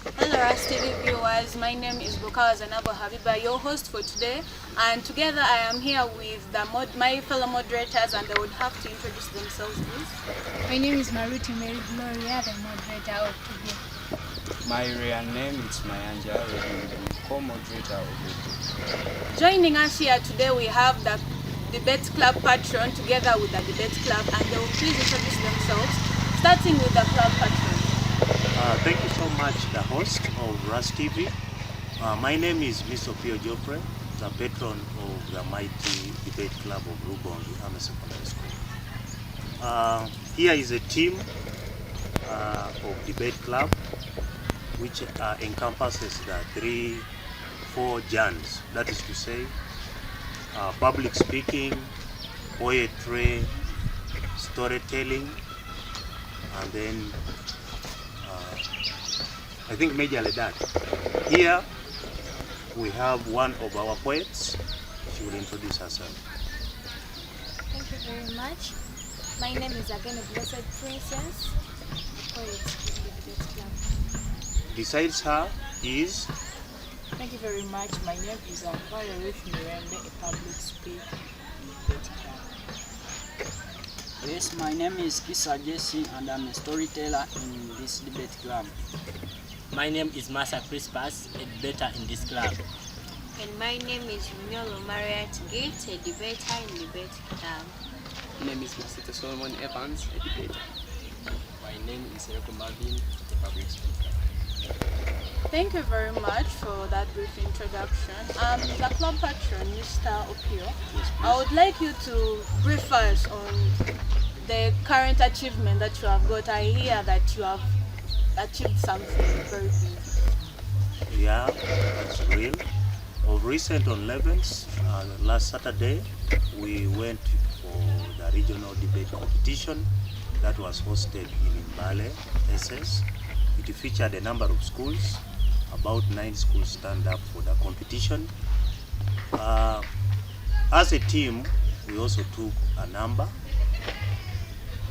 Hello, Ras TV viewers. My name is Bukawa Zanabo Habiba, your host for today. And together I am here with my fellow moderators, and they would have to introduce themselves, please. My name is Maruti Mary Gloria, the moderator of today. My real name is Mayanja, the co-moderator of today. Joining us here today, we have the Debate Club patron together with the Debate Club, and they will please introduce themselves, starting with the club patron. Thank you so much, the host of Ras TV. My name is Mr. Pio Joffre, the patron of the mighty Debate Club of Rubongi Army Secondary School. Here is a team of Debate Club, which encompasses the 4 genres. That is to say, public speaking, poetry, storytelling, and then I think majorly that. Here we have one of our poets. She will introduce herself. Thank you very much. My name is again a Blessed Princess, poet of the Debate Club. Besides her is... Thank you very much. My name is Amparo Ruth Mirembe, a public speaker. Yes, my name is Kisa Jesse and I'm a storyteller in this debate club. My name is Masa Crispus, a debater in this club. And my name is Miolo Mariat Gates, a debater in debate club. My name is Masita Solomon Evans, a debater. My name is Eriko Marvin, a public speaker. Thank you very much for that brief introduction. The club patron, Mr. Opio, I would like you to brief us on the current achievement that you have got. I hear that you have achieved something very big. Yeah, that's real. Of recent on 11th, last Saturday, we went for the regional debate competition that was hosted in Mbale, SS. It featured a number of schools. About 9 schools stand up for the competition. As a team, we also took a number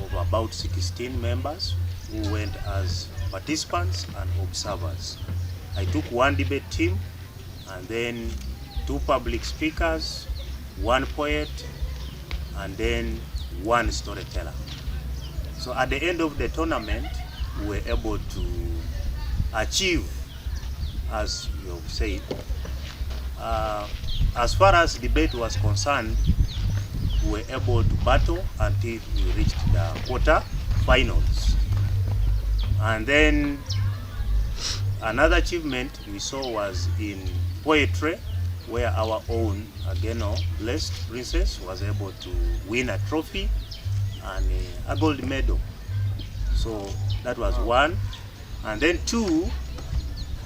of about 16 members who went as participants and observers. I took 1 debate team and then 2 public speakers, 1 poet, and then 1 storyteller. So at the end of the tournament, we were able to achieve, as you have said, as far as debate was concerned, we were able to battle until we reached the quarter finals. And then another achievement we saw was in poetry, where our own Ageno Blessed Princess was able to win a trophy and a gold medal. So that was 1. And then 2,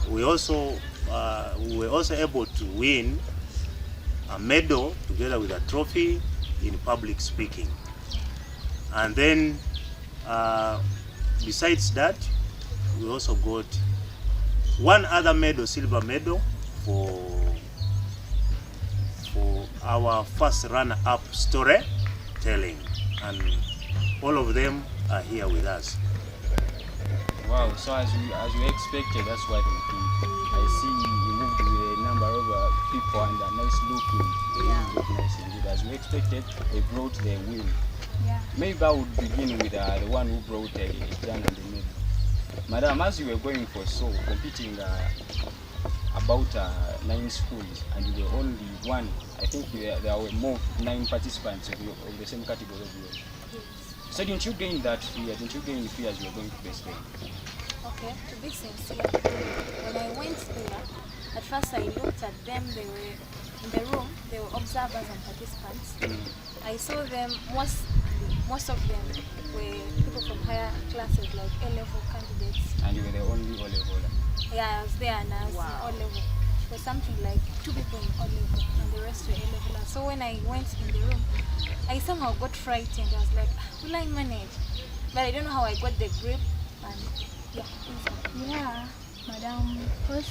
we were also able to win a medal together with a trophy in public speaking. And then besides that, we also got 1 other medal, silver medal, for our first runner-up storytelling, and all of them are here with us. Wow, so as we expected, that's what we think. I see you moved with a number of people and a nice looking. Yeah. Look nice indeed. As we expected, they brought the win. Yeah. Maybe I would begin with the one who brought a gun and the middle. Madam, as you were going for competing about 9 schools, and you were only 1, I think there were more 9 participants of the same category of yours. Yes. So didn't you gain that fear? Didn't you gain fear as you were going to place game? Okay, to be sincere, when I went there, at first I looked at them, they were in the room, they were observers and participants. I saw them, most of them were people from higher classes, like A-level candidates. And you were the only O-leveler? Yeah, I was there and I was in O-level. It was something like 2 people in O-level and the rest were A-level. So when I went in the room, I somehow got frightened. I was like, will I manage? But I don't know how I got the grip. And yeah, Madam Host,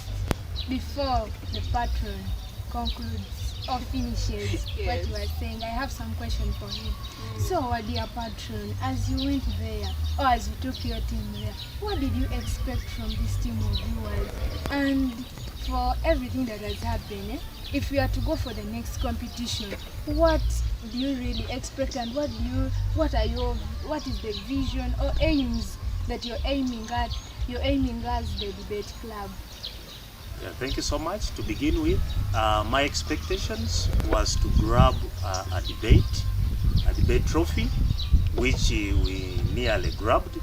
before the patron concludes or finishes what you are saying, I have some question for you. So, our dear patron, as you went there, or as you took your team there, what did you expect from this team of viewers? And for everything that has happened, if you are to go for the next competition, what do you really expect, and what is the vision or aims that you're aiming at? You're aiming as the debate club. Yeah, thank you so much. To begin with, my expectations was to grab a debate trophy, which we nearly grabbed,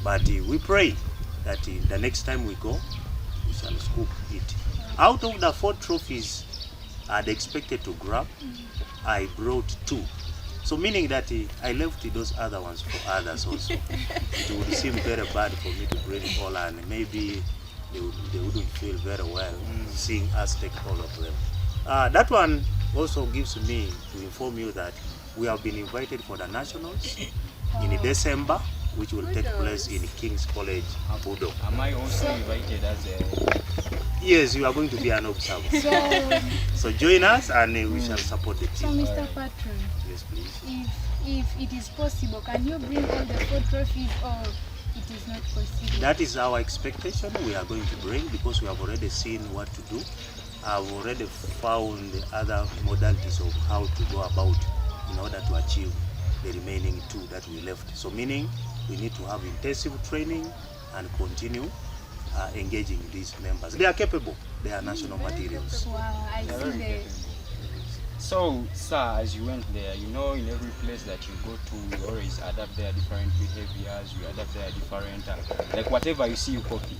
but we pray that the next time we go, we shall scoop it. Out of the 4 trophies I'd expected to grab, I brought 2. So meaning that I left those other ones for others also. It would seem very bad for me to bring it all, and maybe they wouldn't feel very well seeing us take all of them. That one also gives me to inform you that we have been invited for the nationals in December, which will take place in King's College, Budo. Am I also invited as a... Yes, you are going to be an observer. So join us and we shall support the team. So Mr. Patron, yes, please. If it is possible, can you bring all the 4 trophies, or it is not possible? That is our expectation. We are going to bring, because we have already seen what to do. I've already found the other modalities of how to go about in order to achieve the remaining 2 that we left. So meaning we need to have intensive training and continue engaging these members. They are capable. They are national materials. Wow, I see the... So, sir, as you went there, you know, in every place that you go to, you always adapt their different behaviors, you adapt their different, like whatever you see, you copy.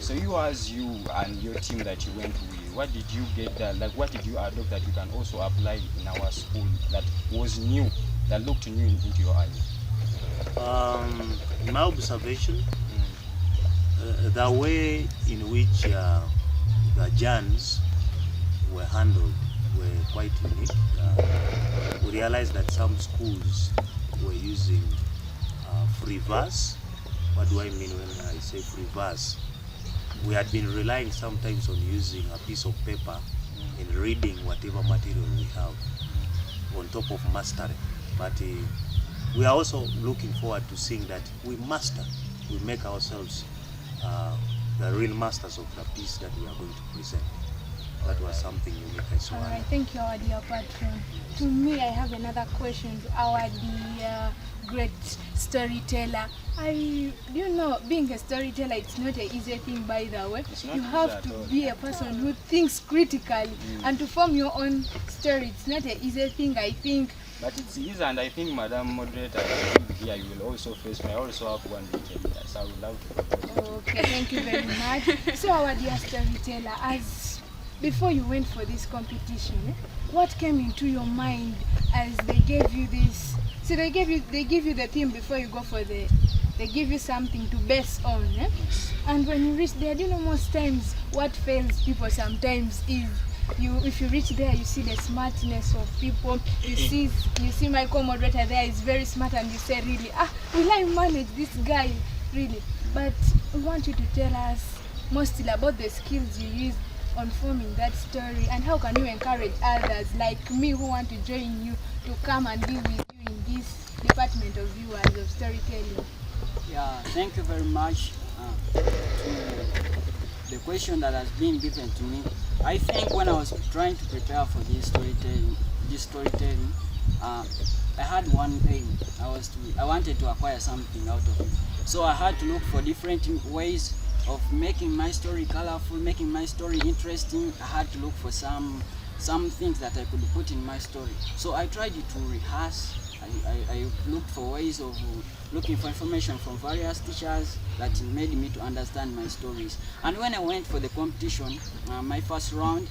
So you and your team that you went with, what did you get there? Like, what did you adopt that you can also apply in our school that was new, that looked new into your eyes? In my observation, the way in which the Jans were handled were quite unique. We realized that some schools were using free verse. What do I mean when I say free verse? We had been relying sometimes on using a piece of paper and reading whatever material we have on top of mastering. But we are also looking forward to seeing that we make ourselves the real masters of the piece that we are going to present. That was something unique I saw. Alright, thank you, our dear patron. To me, I have another question to our dear great storyteller. You know, being a storyteller, it's not an easy thing, by the way. You have to be a person who thinks critically and to form your own story. It's not an easy thing, I think. But it's easy, and I think Madam Moderator, here you will also face me. I also have one written here, so I would love to. Okay, thank you very much. So, our dear storyteller, as before you went for this competition, what came into your mind as they gave you this? So they give you the theme before you go for they give you something to base on, and when you reach there, you know, most times what fails people sometimes is if you reach there, you see the smartness of people. You see my co-moderator there is very smart, and you say, really, will I manage this guy, really? But we want you to tell us mostly about the skills you use on forming that story, and how can you encourage others like me who want to join you to come and be with you in this department of viewers of storytelling. Yeah, thank you very much to the question that has been given to me. I think when I was trying to prepare for this storytelling, I had one aim. I wanted to acquire something out of it. So I had to look for different ways of making my story colorful, making my story interesting. I had to look for some things that I could put in my story. So I tried to rehearse. I looked for ways of looking for information from various teachers that made me to understand my stories. And when I went for the competition, my first round,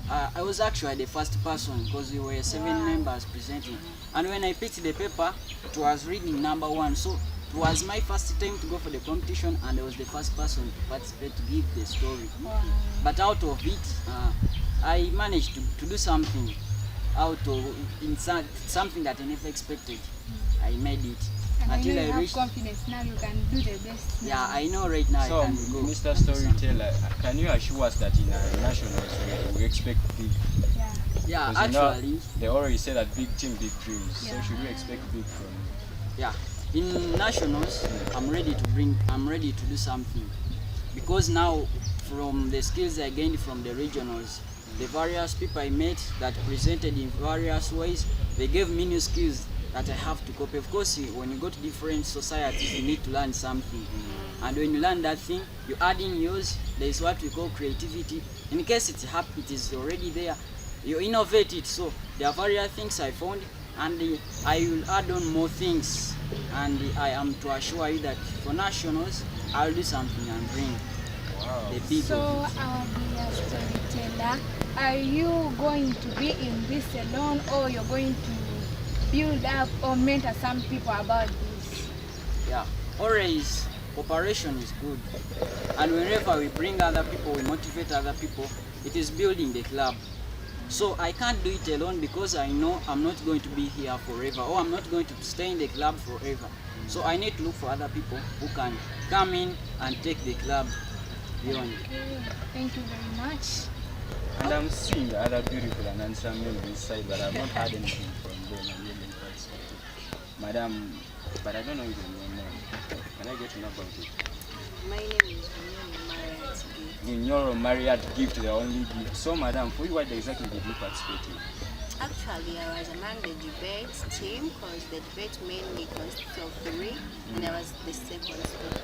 I was actually the first person because there were 7 members presenting. And when I picked the paper, it was reading number 1. So it was my first time to go for the competition, and I was the first person to participate to give the story. Wow. But out of it, I managed to do something something that I never expected. I made it. And until I know you reached. Have confidence now. You can do the best. Yeah, I know right now. So, I can go. Mr. Storyteller, can you assure us that in nationals we expect big? Yeah, actually, they already say that big team, big dreams. Yeah. So should we expect big from you? Yeah, in nationals, I'm ready to do something, because now from the skills I gained from the regionals. The various people I met that presented in various ways, they gave me new skills that I have to copy. Of course, when you go to different societies, you need to learn something. And when you learn that thing, you add in yours. There is what we call creativity. In case it is already there, you innovate it. So there are various things I found, and I will add on more things. And I am to assure you that for nationals, I'll do something and bring the big So of it. I'll be a storyteller. Are you going to be in this alone, or you're going to build up or mentor some people about this? Yeah, always cooperation is good. And whenever we bring other people, we motivate other people, it is building the club. So I can't do it alone because I know I'm not going to be here forever, or I'm not going to stay in the club forever. So I need to look for other people who can come in and take the club beyond. Okay, thank you very much. And I'm seeing other beautiful and handsome men inside, but I've not heard anything from them. I'm really participating. Madam, but I don't know even your name. Can I get to know about it? My name is Vinyoro Marriott Gift, the only gift. So, madam, for you, what exactly did you participate in? Actually, I was among the debate team because the debate mainly consists of 3, and I was the second speaker.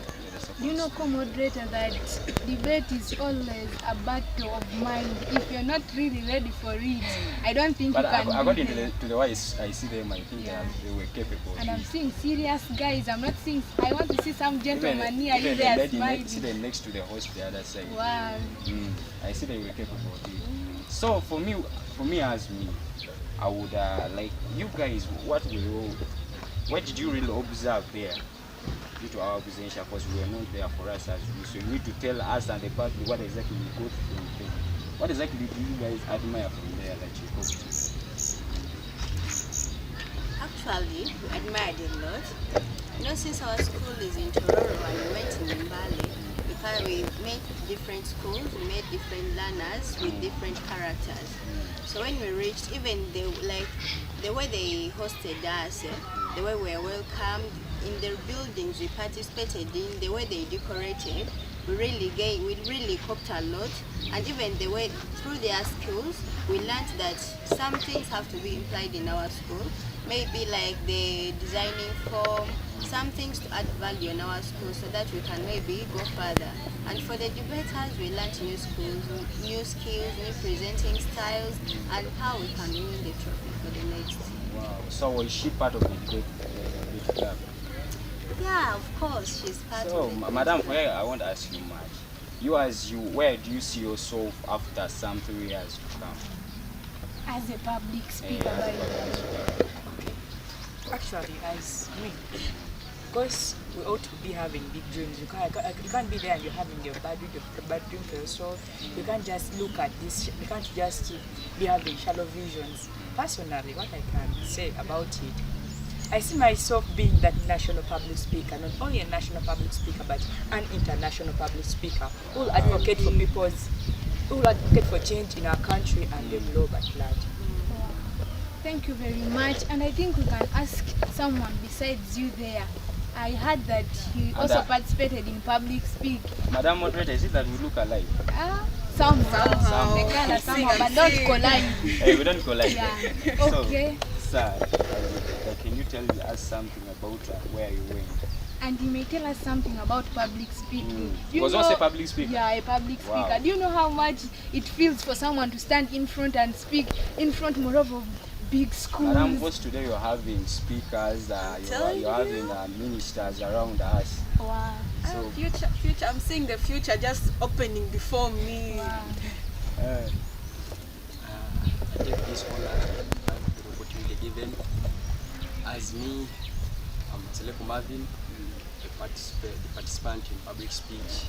You know, co-moderator, that debate is always a battle of mind. If you're not really ready for it, I don't think But you can. according to the way I see them, I think they were capable. And I'm seeing serious guys. I'm not seeing. I want to see some gentlemen here. Even They are the lady smiling. sitting next to the host, the other side. Wow. I see they were capable of it. So for me as me, I would like you guys. What did you really observe there? Due to our observation, because we were not there for us as you. So you need to tell us and the public what exactly you got from there. What exactly do you guys admire from there that you got to? Actually, we admired a lot. You know, since our school is in Tororo and we went in Mbale, we made different schools, we made different learners with different characters. So when we reached, even the way they hosted us, the way we were welcomed, in their buildings we participated in, the way they decorated, we really coped a lot. And even the way through their skills, we learned that some things have to be implied in our school. Maybe like the designing form, some things to add value in our school so that we can maybe go further. And for the debaters, we learned new skills, new presenting styles, and how we can win the trophy for the next year. Wow. So was she part of the debate club? Yeah, of course, she's part so, of it. Madam, I want to ask you much. Where do you see yourself after some 3 years to come? As a public speaker, by the way. Actually, as me, because we ought to be having big dreams. You can't be there and you're having your bad dream for yourself. You can't just look at this. You can't just be having shallow visions. Personally, what I can say about it, I see myself being that national public speaker, not only a national public speaker, but an international public speaker who will advocate for who will advocate for change in our country and the globe at large. Thank you very much. And I think we can ask someone besides you there. I heard that you also participated in public speak. Madam Moderator, is it that we look alike? Somehow. They kind of somehow, but don't collide. Hey, we don't collide. Yeah. Okay. So, sir, can you tell us something about where you went? And you may tell us something about public speaking. Was also a public speaker? Yeah, a public speaker. Do you know how much it feels for someone to stand in front and speak in front more of big schools? Madam, because today you're having speakers, you're having ministers around us. Wow. So, future, I'm seeing the future just opening before me. Wow. I take this honor and the opportunity given. As me, I'm Seleko Marvin, the participant in public speech.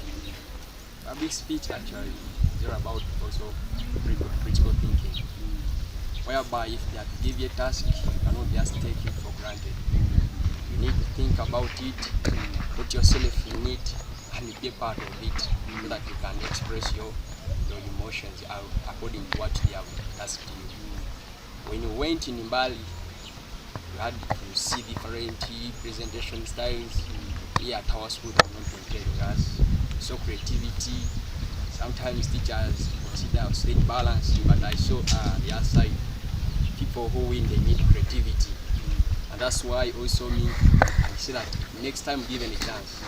Public speech actually is all about also critical thinking, whereby if they are to give you a task, you cannot just take it for granted. You need to think about it, put yourself in it, and be a part of it, so that you can express your emotions according to what they have tasked you. When you went in Mbale, you had to see different presentation styles. Here at our school, they are not telling us. So creativity, sometimes teachers consider stage balance, but I saw the other side. People who win, they need creativity. And that's why also me, I say that next time given a chance,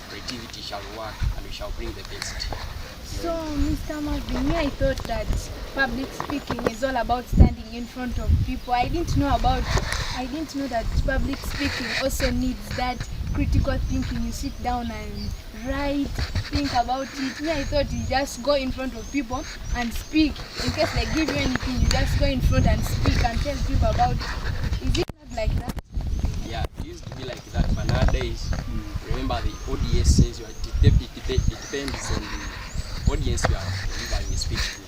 creativity shall work and we shall bring the best. So, Mr. Marvin, I thought that public speaking is all about standing in front of people. I didn't know that public speaking also needs that critical thinking. You sit down and write, think about it. Me, I thought you just go in front of people and speak. In case they give you anything, you just go in front and speak and tell people about it. Is it not like that? Yeah, it used to be like that, but nowadays, remember the ODS says it depends on the audience you are delivering a speech to.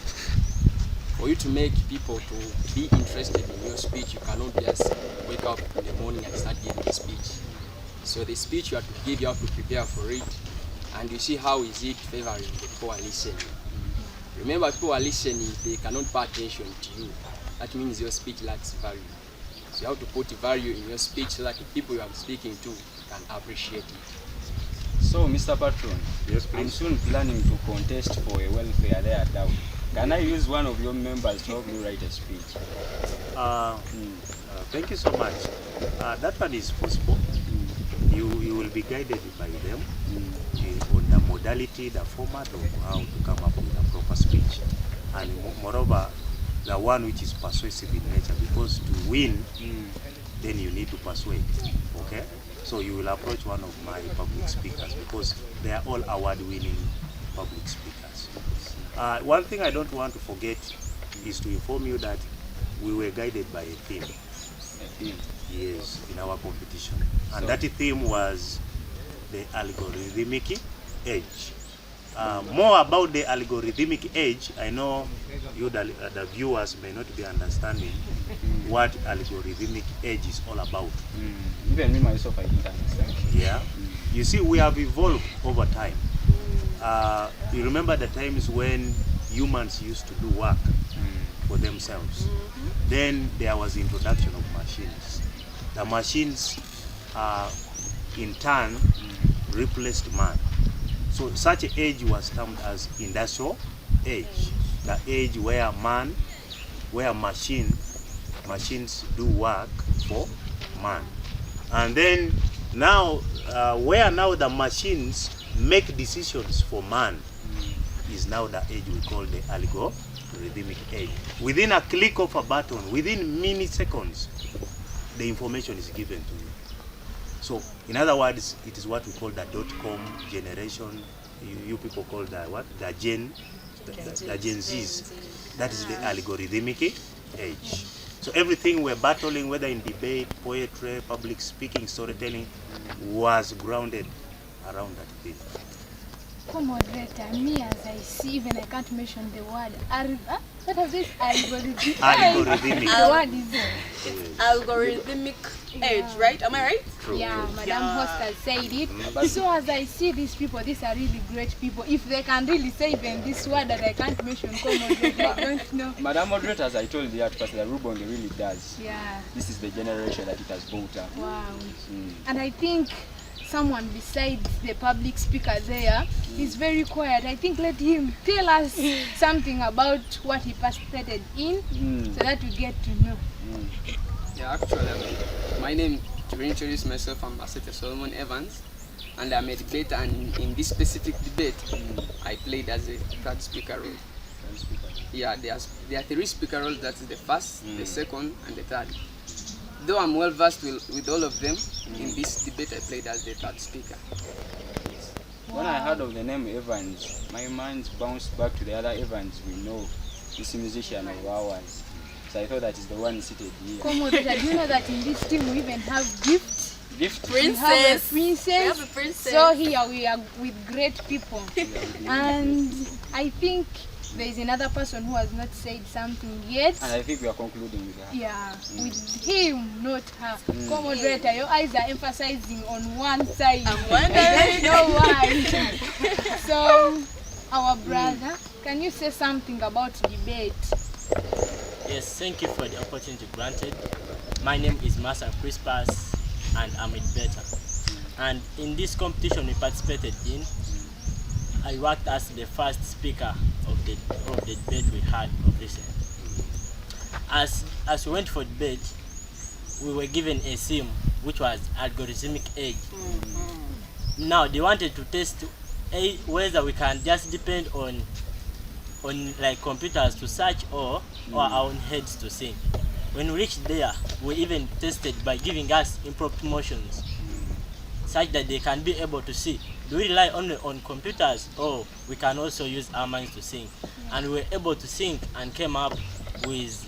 For you to make people to be interested in your speech, you cannot just wake up in the morning and start giving a speech. So the speech you have to give, you have to prepare for it, and you see how is it favoring the people are listening. Remember, people are listening, they cannot pay attention to you. That means your speech lacks value. So you have to put value in your speech so that the people you are speaking to can appreciate it. So, Mr. Patron, Yes, please. I'm soon planning to contest for a welfare there at Dow. Can I use one of your members to help me write a speech? Thank you so much. That one is possible. You will be guided by them on the modality, the format of how to come up with a proper speech. And moreover, the one which is persuasive in nature, because to win, then you need to persuade. Okay? So you will approach one of my public speakers because they are all award-winning public speakers. One thing I don't want to forget is to inform you that we were guided by a theme. A theme? Yes, in our competition. And that theme was the algorithmic age. More about the algorithmic age, I know you, the viewers, may not be understanding what algorithmic age is all about. Even me myself, I didn't understand. Yeah. You see, we have evolved over time. You remember the times when humans used to do work for themselves. Then there was the introduction of machines. The machines, in turn, replaced man. So such an age was termed as industrial age, the age where machines do work for man. And then now, where now the machines make decisions for man is now the age we call the algorithmic age. Within a click of a button, within milliseconds, the information is given to you. So, in other words, it is what we call the .com generation. You people call that what? The Gen Zs. That is the algorithmic age. So everything we're battling, whether in debate, poetry, public speaking, storytelling, was grounded around that thing. Co-moderator, me as I see, even I can't mention the word. What is this? Algorithmic. Algorithmic. The word is Algorithmic age, right? Am I right? True. yeah, Madam Host has said it. So as I see these people, these are really great people. If they can really say even this word that I can't mention, co-moderator, I don't know. Madam Moderator, as I told you, because the Rubon really does. Yeah. This is the generation that it has brought up. Wow. And I think someone besides the public speaker there is very quiet. I think let him tell us something about what he participated in so that we get to know. Yeah, actually, my name, to introduce myself, I'm Masete Solomon Evans, and I'm a debater, and in this specific debate, I played as a third speaker role. Yeah, there are three speaker roles, that's the first, the second, and the third. Though I'm well versed with all of them, in this debate I played as the third speaker. When I heard of the name Evans, my mind bounced back to the other Evans we know, this musician of ours. So I thought that is the one seated here. Co-moderator, do you know that in this team we even have gifts? Gift? We have a princess. We have a princess. So here we are with great people. And I think there is another person who has not said something yet. And I think we are concluding with her. Yeah, with him, not her. Co-moderator, your eyes are emphasizing on one side. I'm wondering. Know why. So, our brother, can you say something about debate? Yes, thank you for the opportunity granted. My name is Masa Crispus and I'm a debater. And in this competition we participated in, I worked as the first speaker of the debate we had of recent. As we went for debate, we were given a sim which was algorithmic age. Now they wanted to test whether we can just depend on like computers to search or our own heads to think. When we reached there, we even tested by giving us impromptu motions such that they can be able to see. Do we rely only on computers or we can also use our minds to think? And we were able to think and came up with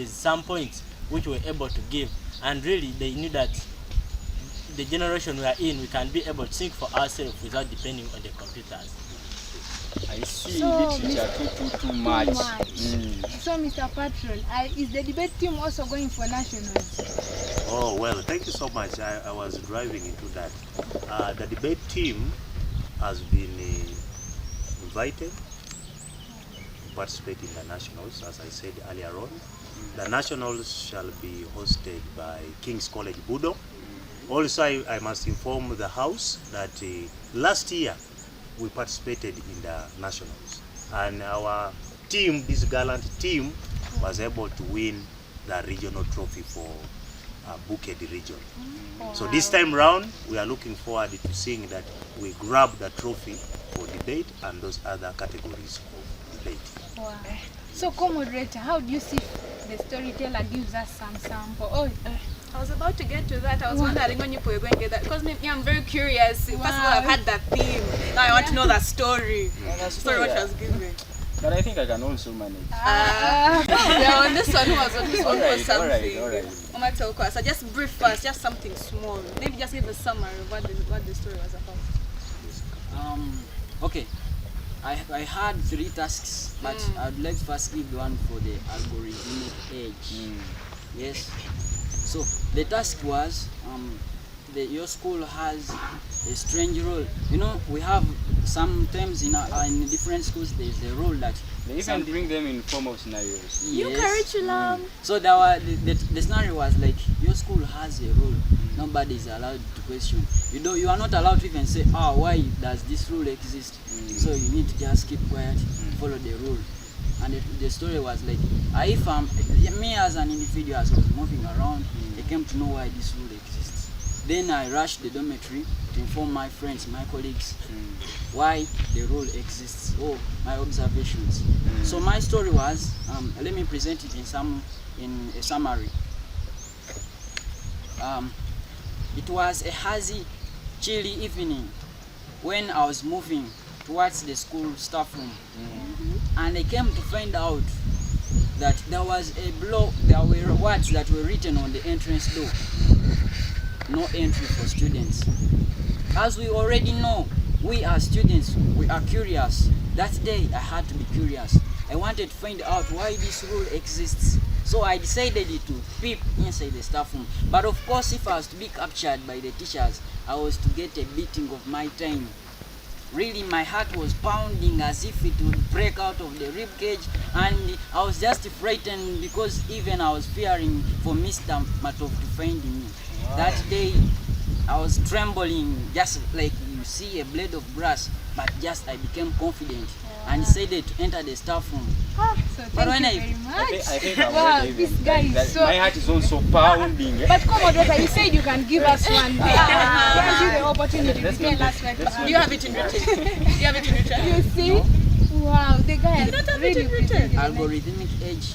some points which we were able to give. And really they knew that the generation we are in, we can be able to think for ourselves without depending on the computers. I see So, literature too much. So, Mr. Patron, is the debate team also going for nationals? Oh, well, thank you so much. I was driving into that. The debate team has been invited to participate in the nationals, as I said earlier on. The nationals shall be hosted by King's College Budo. Also, I must inform the House that last year we participated in the nationals, and our team, this gallant team, was able to win the regional trophy for Bukedi region. So this time round, we are looking forward to seeing that we grab the trophy for debate and those other categories of debate. Wow. So, co-moderator, how do you see the storyteller gives us some sample? Oh, I was about to get to that. I was wondering when you were going to get that, because I'm very curious. First of all, I've had that theme. Now I want to know that story. Sorry, what she was giving. But I think I can also manage. Yeah, on this one was something. Alright. So just brief first, just something small. Maybe just give a summary of what the story was about. Okay. I had 3 tasks, but I'd like to first give one for the algorithmic age. Yes. So the task was your school has a strange rule. You know, we have sometimes in different schools there's a rule that they even bring them in form of scenarios. New curriculum. So there were the scenario was like your school has a rule. Nobody is allowed to question. You are not allowed to even say, why does this rule exist? So you need to just keep quiet, follow the rule. And the story was like, if me as an individual, as I was moving around, I came to know why this rule exists. Then I rushed the dormitory to inform my friends, my colleagues, why the rule exists, or my observations. So my story was, let me present it in a summary. It was a hazy, chilly evening when I was moving towards the school staff room, and I came to find out that there was there were words that were written on the entrance door. No entry for students. As we already know, we as students, we are curious. That day I had to be curious. I wanted to find out why this rule exists. So I decided to peep inside the staff room. But of course, if I was to be captured by the teachers, I was to get a beating of my time. Really, my heart was pounding as if it would break out of the rib cage, and I was just frightened because even I was fearing for Mr. Matov to find me. Wow. That day, I was trembling, just like you see a blade of grass, but just I became confident and decided to enter the staff room. So thank you very much. I think I'm wow, ready this even. guy Like, is so... my heart is also pounding. But Commodore, you said you can give us one. Give you the opportunity to tell us right now. Do you have it in written? Do you have it in written? You see? Wow, the guy has really written. Algorithmic age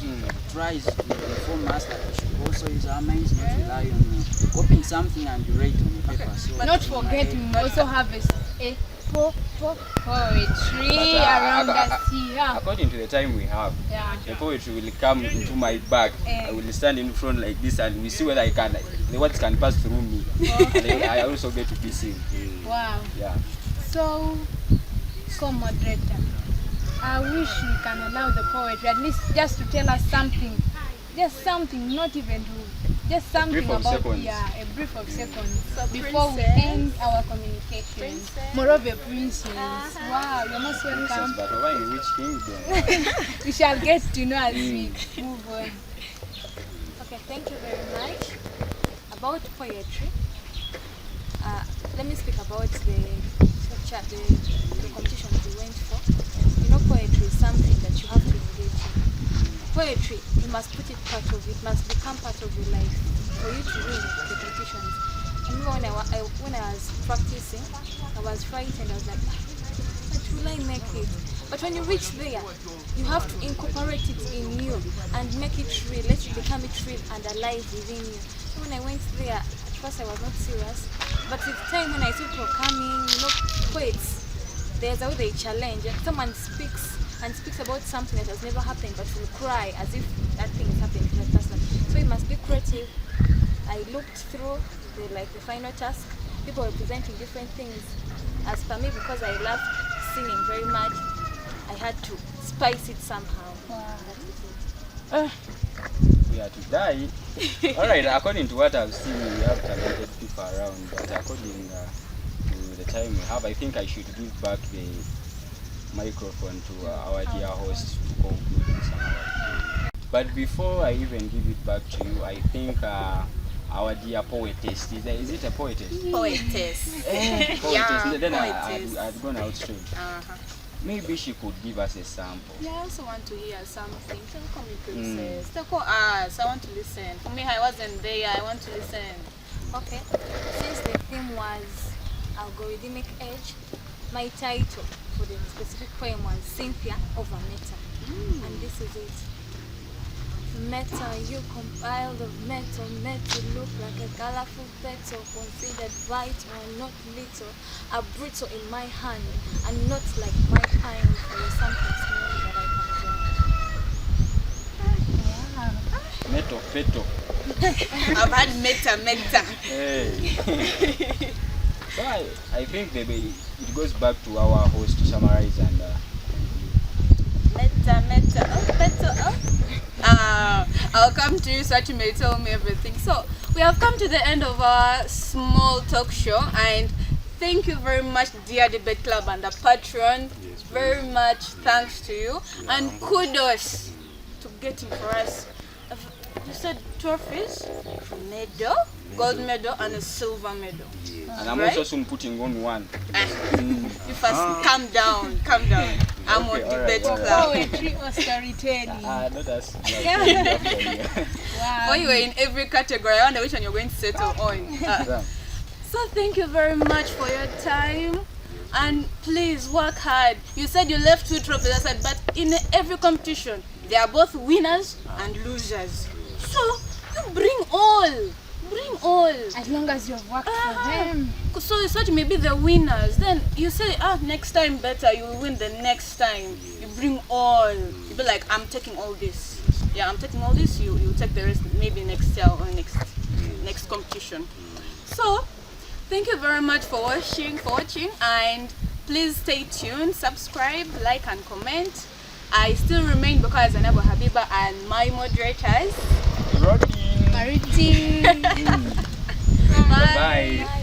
tries to inform us that we should also use our minds, not rely on copying something and write on the paper. So but not forgetting, we also have a poetry around us here. According to the time we have, the poetry will come into my bag. I will stand in front like this and we see whether I can, the words can pass through me. And I also get to be seen. Wow. Yeah. So, co-moderator, I wish we can allow the poetry at least just to tell us something. Just something, not even to, just something about seconds. A brief of seconds So before we end our communication. Morove Princess. Wow, you're most welcome. But over in which kingdom? We shall get to know as we move on. Okay, thank you very much. About poetry, let me speak about the the competitions we went for, you know, poetry is something that you have to engage in. Poetry, you must put it part of it, must become part of your life for you to win the competitions. I remember when I was practicing, I was frightened. I was like, but will I make it? But when you reach there, you have to incorporate it in you and make it real. Let it become it real and alive within you. So when I went there, at first I was not serious. But with time, when I saw people coming, you know, poets, there's how they challenge. Someone speaks about something that has never happened, but will cry as if that thing is happening to that person. So you must be creative. I looked through the final task. People were presenting different things. As for me, because I love singing very much, I had to spice it somehow. Wow. That is it. We are to die. All right, according to what I've seen, we have talented people around, but according to the time we have, I think I should give back the microphone to our dear host to conclude this hour. But before I even give it back to you, I think our dear poetess, is it a poetess? Poetess. Poetess. Yeah, Then poetess. I'd gone out straight. Maybe she could give us a sample. Yeah, I also want to hear something. Tell me, princess. Tell us. I want to listen. For me, I wasn't there. I want to listen. Okay. Since the theme was algorithmic age, my title for the specific poem was Cynthia over Meta. And this is it. Metal, you compiled of metal, look like a colorful petal, considered bright or not little, a brittle in my hand, and not like my kind, for your something small that I can Metal, peto. I've had meta. Hey. So I think maybe it goes back to our host to summarize and Meta. Oh, peto. I'll come to you so that you may tell me everything. So we have come to the end of our small talk show, and thank you very much, dear Debate Club and the patron. Very much thanks to you, and kudos to getting for us. You said trophies, medal, gold medal, and a silver medal. and I'm Right? also soon putting on one. You first calm down. I'm on Okay, all Debate right, Club. Poetry or storytelling? Not as Wow. Well, you were in every category. I wonder which one you're going to settle on. So thank you very much for your time, and please work hard. You said you left 2 trophies. I said, but in every competition, there are both winners and losers. So you bring all. As long as you've worked for them. So you said maybe the winners. Then you say, next time better. You will win the next time. You bring all. You be like, I'm taking all this. Yeah, I'm taking all this. You take the rest maybe next year or next competition. So thank you very much for watching, and please stay tuned, subscribe, like, and comment. I still remain Bukayo Zainabu Habiba and my moderators. Mariti. Bye.